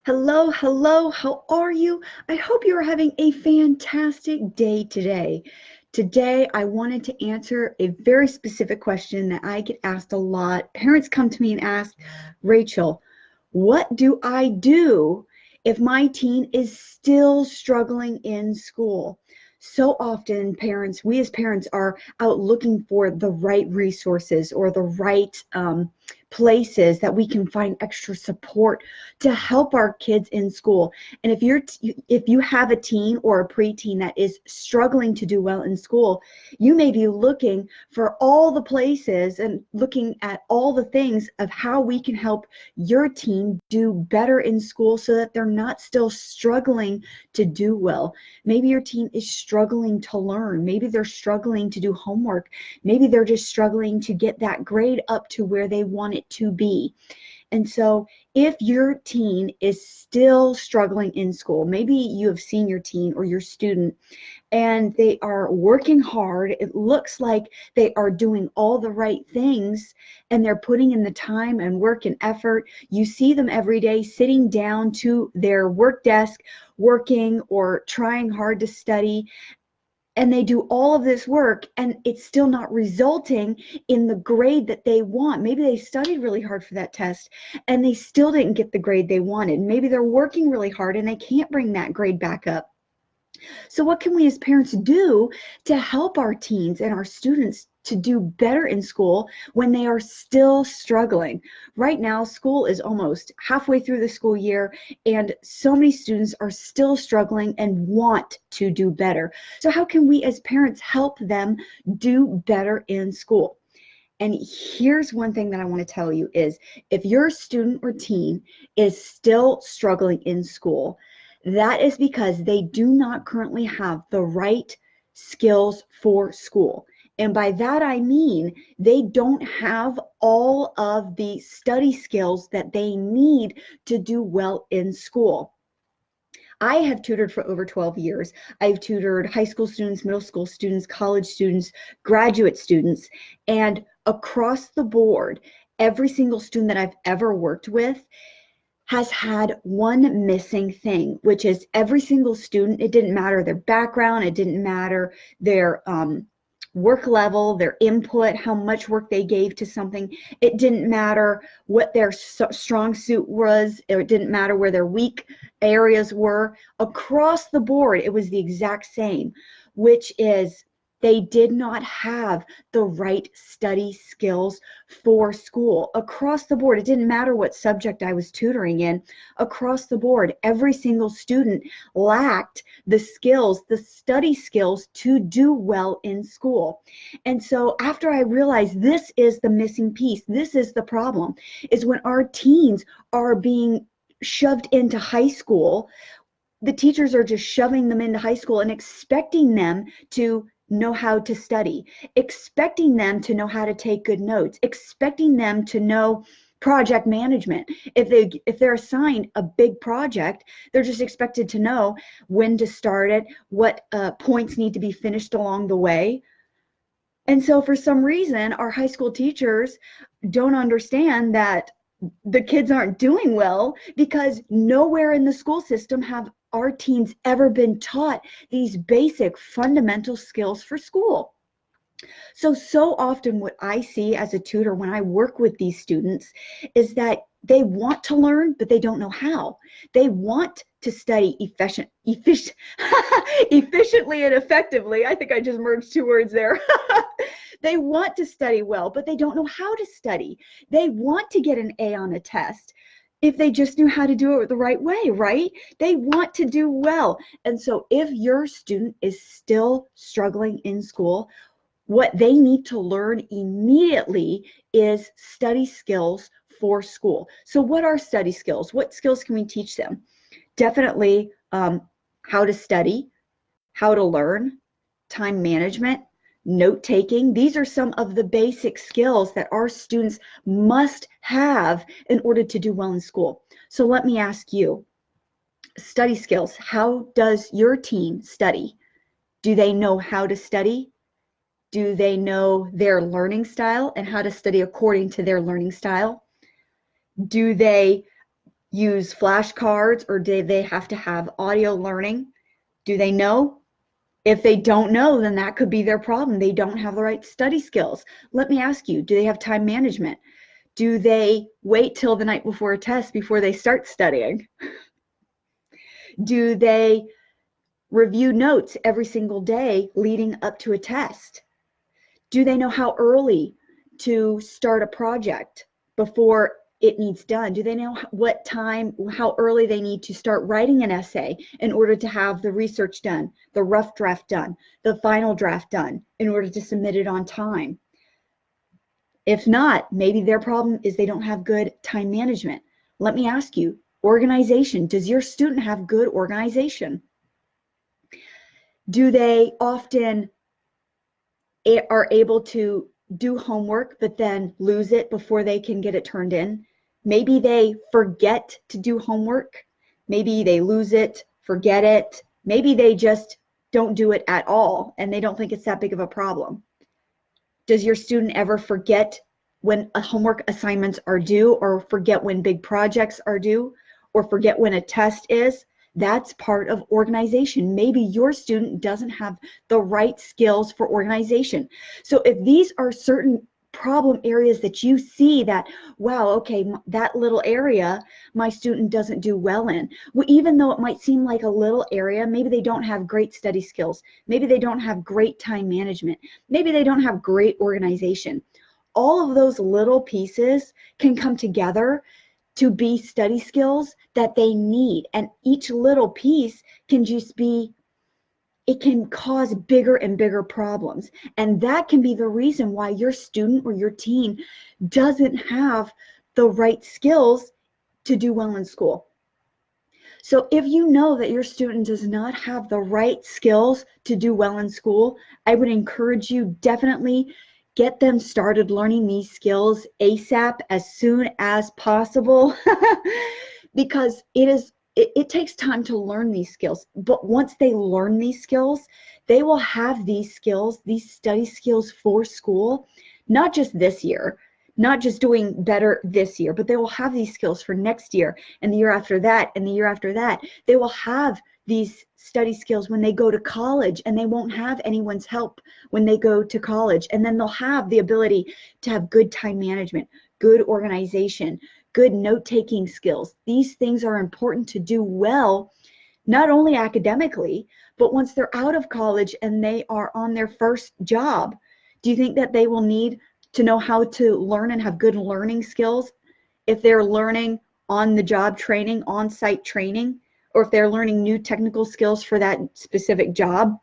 Hello, hello, how are you? I hope you are having a fantastic day today. Today, I wanted to answer a very specific question that I get asked a lot. Parents come to me and ask, Rachel, what do I do if my teen is still struggling in school? So often, we as parents are out looking for the right resources or the right places that we can find extra support to help our kids in school. And if you have a teen or a preteen that is struggling to do well in school, you may be looking for all the places and looking at all the things of how we can help your teen do better in school so that they're not still struggling to do well. Maybe your teen is struggling to learn. Maybe they're struggling to do homework. Maybe they're just struggling to get that grade up to where they want it to be. And so if your teen is still struggling in school, maybe you have seen your teen or your student and they are working hard. It looks like they are doing all the right things and they're putting in the time and work and effort. You see them every day sitting down to their work desk, working or trying hard to study, and they do all of this work and it's still not resulting in the grade that they want. Maybe they studied really hard for that test and they still didn't get the grade they wanted. Maybe they're working really hard and they can't bring that grade back up. So what can we as parents do to help our teens and our students to do better in school when they are still struggling? Right now, school is almost halfway through the school year, and so many students are still struggling and want to do better. So how can we as parents help them do better in school? And here's one thing that I want to tell you is if your student or teen is still struggling in school, that is because they do not currently have the right skills for school. And by that, I mean they don't have all of the study skills that they need to do well in school. I have tutored for over 12 years. I've tutored high school students, middle school students, college students, graduate students, and across the board, every single student that I've ever worked with has had one missing thing, which is every single student, it didn't matter their background, it didn't matter their work level, their input, how much work they gave to something. It didn't matter what their strong suit was, or it didn't matter where their weak areas were. Across the board, it was the exact same, which is they did not have the right study skills for school. Across the board, it didn't matter what subject I was tutoring in. Across the board, every single student lacked the skills, the study skills to do well in school. And so after I realized this is the missing piece, this is the problem, is when our teens are being shoved into high school, the teachers are just shoving them into high school and expecting them to know how to study, expecting them to know how to take good notes, expecting them to know project management. If they're assigned a big project, they're just expected to know when to start it, what points need to be finished along the way. And so for some reason, our high school teachers don't understand that the kids aren't doing well because nowhere in the school system have our teens ever been taught these basic fundamental skills for school. So often what I see as a tutor when I work with these students is that they want to learn, but they don't know how. They want to study efficiently and effectively. I think I just merged two words there. They want to study well, but they don't know how to study. They want to get an A on a test if they just knew how to do it the right way, right? They want to do well. And so if your student is still struggling in school, what they need to learn immediately is study skills for school. So what are study skills? What skills can we teach them? Definitely how to study, how to learn, time management, note taking. These are some of the basic skills that our students must have in order to do well in school. So let me ask you, study skills. How does your teen study? Do they know how to study? Do they know their learning style and how to study according to their learning style? Do they use flashcards, or do they have to have audio learning? Do they know? If they don't know, then that could be their problem. They don't have the right study skills. Let me ask you, do they have time management? Do they wait till the night before a test before they start studying? Do they review notes every single day leading up to a test? Do they know how early to start a project before it needs done? Do they know what time, how early they need to start writing an essay in order to have the research done, the rough draft done, the final draft done in order to submit it on time? If not, maybe their problem is they don't have good time management. Let me ask you, organization. Does your student have good organization? Do they often are able to do homework but then lose it before they can get it turned in? Maybe they forget to do homework. Maybe they lose it, forget it. Maybe they just don't do it at all and they don't think it's that big of a problem. Does your student ever forget when homework assignments are due, or forget when big projects are due, or forget when a test is? That's part of organization. Maybe your student doesn't have the right skills for organization. So if these are certain problem areas that you see that, wow, okay, that little area my student doesn't do well in, well, even though it might seem like a little area, maybe they don't have great study skills, maybe they don't have great time management, maybe they don't have great organization. All of those little pieces can come together to be study skills that they need, and each little piece can just be, it can cause bigger and bigger problems. And that can be the reason why your student or your teen doesn't have the right skills to do well in school. So if you know that your student does not have the right skills to do well in school, I would encourage you, definitely get them started learning these skills ASAP, as soon as possible, because it takes time to learn these skills. But once they learn these skills, they will have these skills, these study skills for school, not just this year, not just doing better this year, but they will have these skills for next year and the year after that and the year after that. They will have these study skills when they go to college, and they won't have anyone's help when they go to college. And then they'll have the ability to have good time management, good organization, good note-taking skills. These things are important to do well, not only academically, but once they're out of college and they are on their first job. Do you think that they will need to know how to learn and have good learning skills if they're learning on-the-job training, on-site training, or if they're learning new technical skills for that specific job?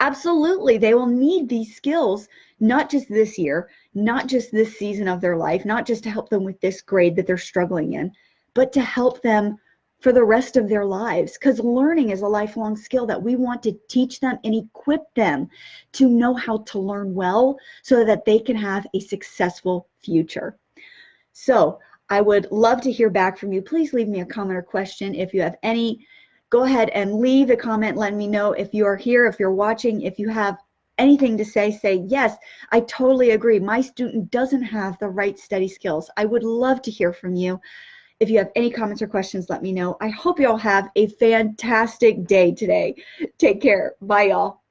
Absolutely, they will need these skills, not just this year, not just this season of their life, not just to help them with this grade that they're struggling in, but to help them for the rest of their lives, because learning is a lifelong skill that we want to teach them and equip them to know how to learn well so that they can have a successful future. So I would love to hear back from you. Please leave me a comment or question if you have any. Go ahead and leave a comment letting me know if you are here, if you're watching, if you have anything to say yes, I totally agree. My student doesn't have the right study skills. I would love to hear from you. If you have any comments or questions, let me know. I hope you all have a fantastic day today. Take care. Bye, y'all.